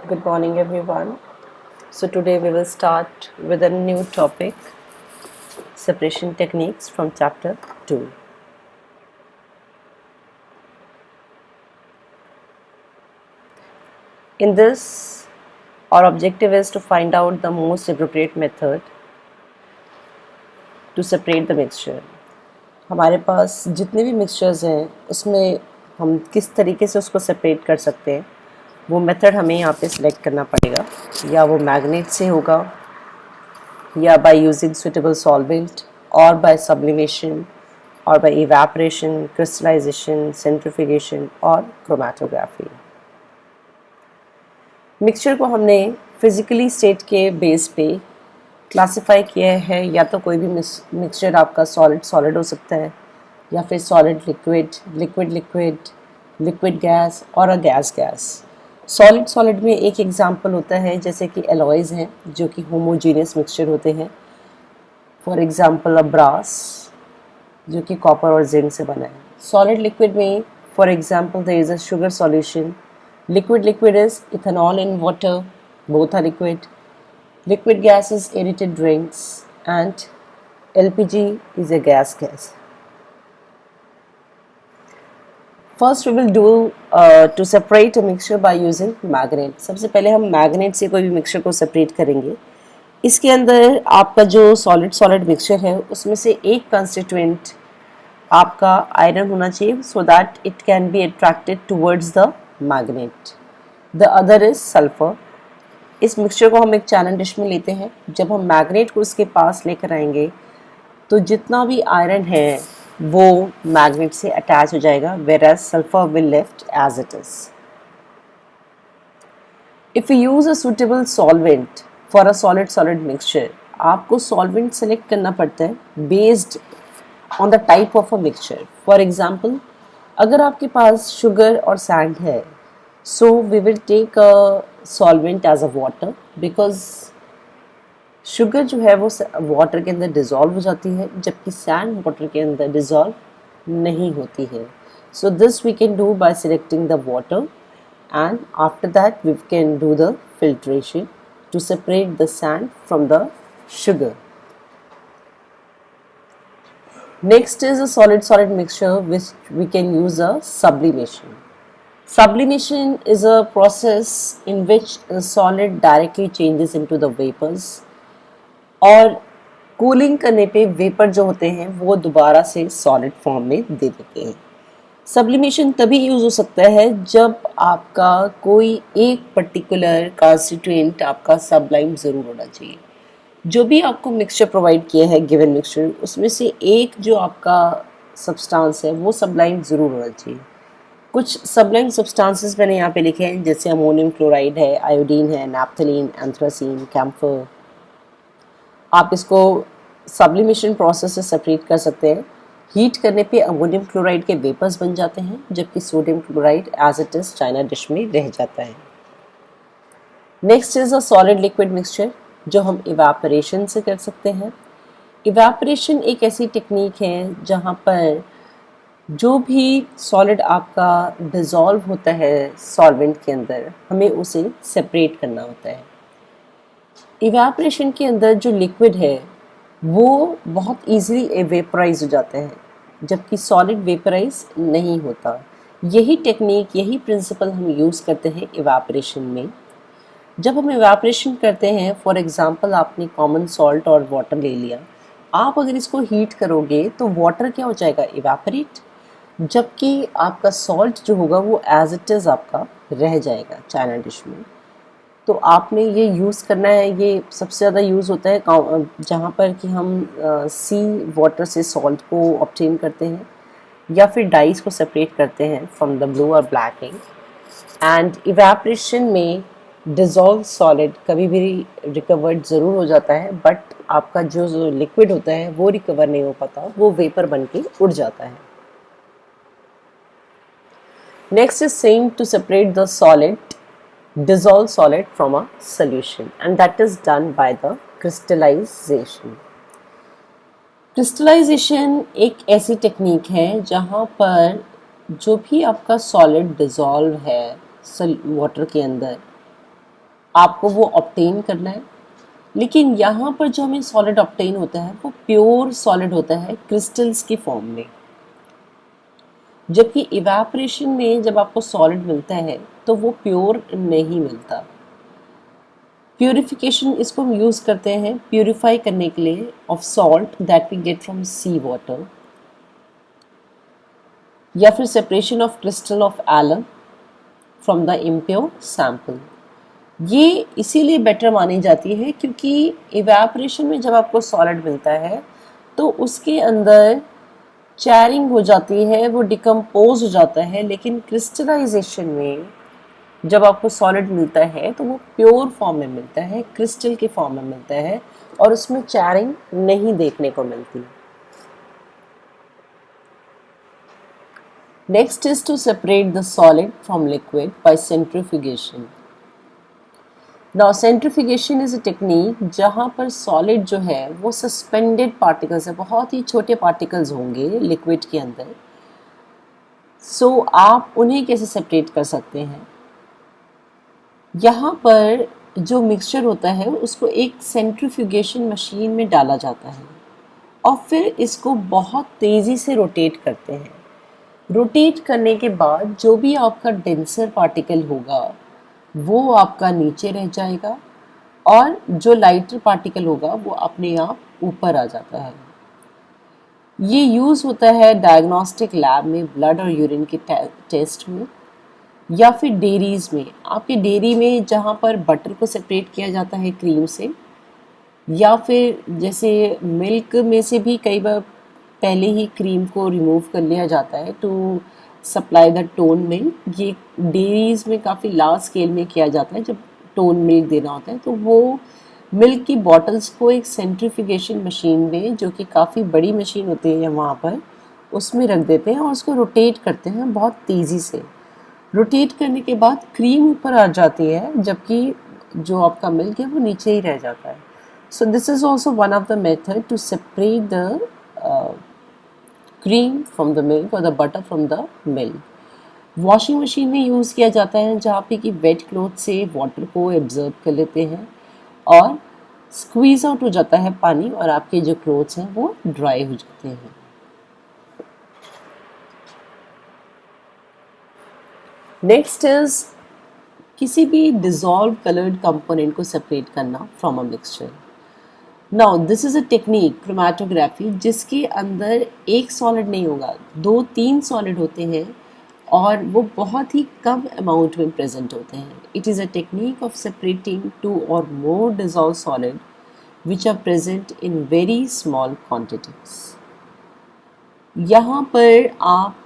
Good morning, everyone. So, today we will start with a new topic, separation techniques from chapter 2. In this, our objective is to find out the most appropriate method to separate the mixture. हमारे पास जितने भी mixtures हैं उसमें हम किस तरीके से उसको सेपरेट कर सकते हैं वो मेथड हमें यहाँ पे सिलेक्ट करना पड़ेगा, या वो मैग्नेट से होगा या by using suitable solvent or by sublimation or by evaporation, crystallization, centrifugation और chromatography. मिक्सचर को हमने फिजिकली स्टेट के बेस पे क्लासिफाई किया है, या तो कोई भी मिक्सचर आपका सॉलिड सॉलिड हो सकता है, या फिर solid liquid, liquid liquid, liquid gas और अ गैस गैस. सॉलिड सॉलिड में एक एग्जांपल होता है जैसे कि एलॉयज़ हैं जो कि होमोजीनियस मिक्सचर होते हैं. फॉर एग्जांपल अ ब्रास जो कि कॉपर और जिंक से बना है. सॉलिड लिक्विड में for example there is a sugar solution. Liquid liquid is ethanol in water, both are liquid. Liquid gas is aerated drinks and LPG is a gas. First we will do to separate a mixture by using magnet. सबसे पहले हम magnet से कोई भी mixture को separate करेंगे. इसके अंदर आपका जो सॉलिड सॉलिड मिक्सचर है उसमें से एक कंस्टिट्यूएंट आपका आयरन होना चाहिए so that it can be attracted towards the magnet. The other is sulfur. इस मिक्सचर को हम एक चैनल डिश में लेते हैं. जब हम मैग्नेट को उसके पास लेकर आएंगे तो जितना भी आयरन है वो मैग्नेट से अटैच हो जाएगा, whereas sulfur will left as it is. If we use a suitable solvent for a solid-solid mixture, आपको solvent select करना पड़ता है based on the type of a mixture. For example, अगर आपके पास sugar और sand है, so we will take a solvent as a water because sugar जो है वो वाटर के अंदर डिज़ोल्व हो जाती है, जबकि सैंड वाटर के अंदर डिज़ोल्व नहीं होती है. So this we can do by selecting the water and after that we can do the filtration to separate the sand from the sugar. Next is a solid solid mixture which we can use a sublimation. Sublimation is a process in which a solid directly changes into the vapors, और cooling करने पे vapour जो होते हैं वो दोबारा से solid form में दे देते हैं. सब्लिमेशन तभी यूज़ हो सकता है जब आपका कोई एक पर्टिकुलर कॉन्स्टिट्यूएंट आपका सबलाइम ज़रूर होना चाहिए. जो भी आपको मिक्सचर प्रोवाइड किया है गिवन मिक्सचर, उसमें से एक जो आपका सब्सटेंस है वो सबलाइम ज़रूर होना चाहिए. कुछ सबलाइम सब्सटेंसेस मैंने यहाँ पे लिखे हैं जैसे अमोनियम क्लोराइड है, आयोडीन है, नैप्थलीन, एंथ्रासीन, कैम्फर. आप इसको सब्लिमेशन प्रोसेस से सेपरेट कर सकते हैं. हीट करने पे अमोनियम क्लोराइड के वेपर्स बन जाते हैं, जबकि sodium chloride as it is china dish में रह जाता है. Next is a solid liquid mixture जो हम इवेपोरेशन से कर सकते हैं. इवेपोरेशन एक ऐसी टेक्निक है जहाँ पर जो भी सॉलिड आपका डिज़ोल्व होता है सॉल्वेंट के अंदर, हमें उसे सेपरेट करना होता है. इवेपोरेशन के अंदर जो लिक्विड है वो बहुत ईजीली एवेपराइज हो जाता है, जबकि सॉलिड वेपराइज नहीं होता. यही टेक्निक, यही प्रिंसिपल हम यूज़ करते हैं इवेपोरेशन में. जब हम इवेपोरेशन करते हैं, फॉर एग्जांपल आपने कॉमन सॉल्ट और वाटर ले लिया, आप अगर इसको हीट करोगे तो वाटर क्या हो जाएगा, इवेपोरेट, जबकि आपका सॉल्ट जो होगा वो एज इट इज़ आपका रह जाएगा चाइना डिश में. तो आपने ये यूज़ करना है. ये सबसे ज़्यादा यूज़ होता है जहाँ पर कि हम सी वाटर से सॉल्ट को ऑब्टेन करते हैं या फिर डाइस को सेपरेट करते हैं फ्रॉम द ब्लू और ब्लैक इंक. एंड इवेपोरेशन में डिज़ोल्व सॉलिड कभी भी रिकवर्ड ज़रूर हो जाता है, बट आपका जो लिक्विड होता है वो रिकवर नहीं हो पाता, वो वेपर बन के उड़ जाता है. Next is same to separate the solid, dissolved solid from a solution, and that is done by the crystallization. Crystallization एक ऐसी टेक्निक है जहाँ पर जो भी आपका सॉलिड डिज़ोल्व है वाटर के अंदर, आपको वो ऑब्टेन करना है। लेकिन यहाँ पर जो हमें सॉलिड ऑब्टेन होता है वो प्योर सॉलिड होता है क्रिस्टल्स की फॉर्म में, जबकि इवेपोरेशन में जब आपको सॉलिड मिलता है तो वो प्योर नहीं मिलता। प्यूरिफिकेशन इसको हम यूज़ करते हैं प्यूरिफाई करने के लिए of salt that we get from sea water, या फिर separation of crystal of alum from the impure sample. ये इसीलिए बेटर मानी जाती है क्योंकि इवेपोरेशन में जब आपको सॉलिड मिलता है तो उसके अंदर चैरिंग हो जाती है, वो डिकम्पोज हो जाता है, लेकिन क्रिस्टलाइजेशन में जब आपको सॉलिड मिलता है तो वो प्योर फॉर्म में मिलता है, क्रिस्टल के फॉर्म में मिलता है और उसमें चैरिंग नहीं देखने को मिलती। Next is to separate the solid from liquid by centrifugation. Now centrifugation is a technique जहाँ पर सॉलिड जो है वो सस्पेंडेड पार्टिकल्स है, बहुत ही छोटे पार्टिकल्स होंगे लिक्विड के अंदर। सो आप उन्हें कैसे सेपरेट कर सकते हैं? यहाँ पर जो मिक्सचर होता है उसको एक सेंट्रीफ्यूगेशन मशीन में डाला जाता है और फिर इसको बहुत तेज़ी से रोटेट करते हैं। रोटेट करने के बाद जो भी आपका डेंसर पार्टिकल होगा वो आपका नीचे रह जाएगा और जो लाइटर पार्टिकल होगा वो अपने आप ऊपर आ जाता है। ये यूज़ होता है डायग्नोस्टिक लैब में ब्लड और यूरिन के टेस्ट में, या फिर डेयरीज़ में। आपकी डेयरी में जहाँ पर बटर को सेपरेट किया जाता है क्रीम से, या फिर जैसे मिल्क में से भी कई बार पहले ही क्रीम को रिमूव कर लिया जाता है to supply the tone milk. ये डेयरीज़ में काफ़ी लार्ज स्केल में किया जाता है। जब टोन मिल्क देना होता है तो वो मिल्क की बॉटल्स को एक सेंट्रीफ्यूगेशन मशीन में, जो कि काफ़ी बड़ी मशीन होती है वहाँ पर, उसमें रख देते हैं और उसको रोटेट करते हैं बहुत तेज़ी से। रोटेट करने के बाद क्रीम ऊपर आ जाती है जबकि जो आपका मिल्क है वो नीचे ही रह जाता है। So this is also one of the method to separate the cream from the milk और the butter from the milk. Washing machine में यूज़ किया जाता है जहाँ पे कि वेट क्लॉथ से वाटर को एब्जर्व कर लेते हैं और स्क्वीज़ आउट हो जाता है पानी और आपके जो क्लोथ्स हैं वो ड्राई हो जाते हैं। नेक्स्ट इज किसी भी डिजॉल्व कलर्ड कंपोनेंट को सेपरेट करना from a mixture. Now this is a technique chromatography जिसके अंदर एक सॉलिड नहीं होगा, 2-3 सॉलिड होते हैं और वो बहुत ही कम अमाउंट में प्रेजेंट होते हैं। It is a technique of separating 2 or more dissolved solid which are present in very small quantities। यहाँ पर आप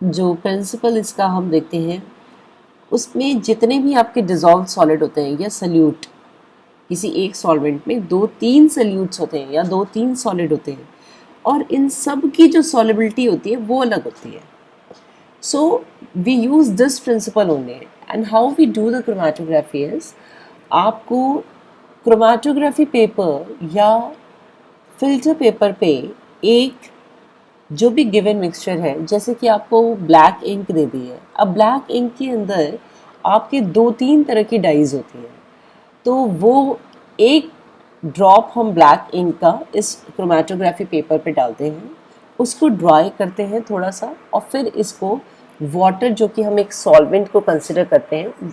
जो प्रिंसिपल इसका हम देखते हैं उसमें जितने भी आपके डिजॉल्व सॉलिड होते हैं या सल्यूट, किसी एक सॉल्वेंट में 2-3 सल्यूट्स होते हैं या 2-3 सॉलिड होते हैं और इन सब की जो सॉलिबिलिटी होती है वो अलग होती है। So we use this principle only and how we do the chromatography is, आपको क्रोमैटोग्राफी पेपर या फिल्टर पेपर पे एक जो भी गिवन मिक्सचर है, जैसे कि आपको ब्लैक इंक दे दी है, अब ब्लैक इंक के अंदर आपके 2-3 तरह की डाइज होती हैं, तो वो एक ड्रॉप हम ब्लैक इंक का इस क्रोमैटोग्राफी पेपर पे डालते हैं, उसको ड्राई करते हैं थोड़ा सा और फिर इसको वाटर, जो कि हम एक सॉल्वेंट को कंसिडर करते हैं,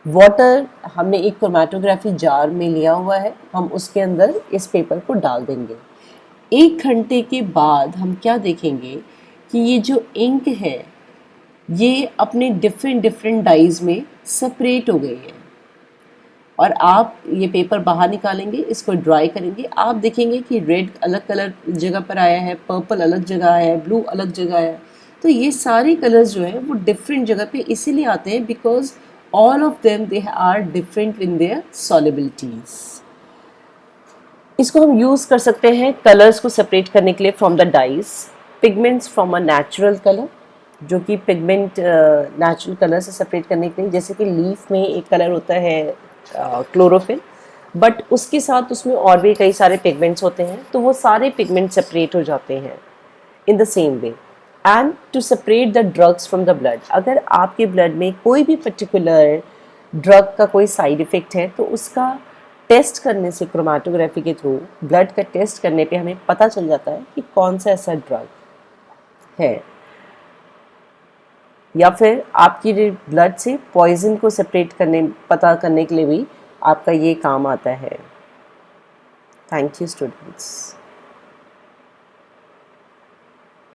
वाटर हमने एक क्रोमैटोग्राफी जार में लिया हुआ है, हम उसके अंदर इस पेपर को डाल देंगे। 1 घंटे के बाद हम क्या देखेंगे कि ये जो इंक है ये अपने डिफरेंट डाइज में सेपरेट हो गई है और आप ये पेपर बाहर निकालेंगे, इसको ड्राई करेंगे, आप देखेंगे कि रेड अलग कलर जगह पर आया है, पर्पल अलग जगह आया है, ब्लू अलग जगह आया है। तो ये सारे कलर्स जो है वो डिफरेंट जगह पे इसीलिए आते हैं because all of them they are different in their solubilities. इसको हम यूज़ कर सकते हैं कलर्स को सेपरेट करने के लिए from the dyes, pigments from a natural colour, जो कि पिगमेंट नेचुरल कलर से सेपरेट करने के लिए, जैसे कि लीफ में एक कलर होता है क्लोरोफिल, बट उसके साथ उसमें और भी कई सारे पिगमेंट्स होते हैं, तो वो सारे पिगमेंट सेपरेट हो जाते हैं in the same way. And to separate the drugs from the blood, अगर आपके ब्लड में कोई भी पर्टिकुलर ड्रग का कोई साइड इफ़ेक्ट है तो उसका टेस्ट करने से, क्रोमेटोग्राफी के थ्रू ब्लड का टेस्ट करने पे हमें पता चल जाता है कि कौन सा ऐसा ड्रग है। या फिर आपकी ब्लड से पॉइजन को सेपरेट करने, पता करने के लिए भी आपका ये काम आता है। Thank you students.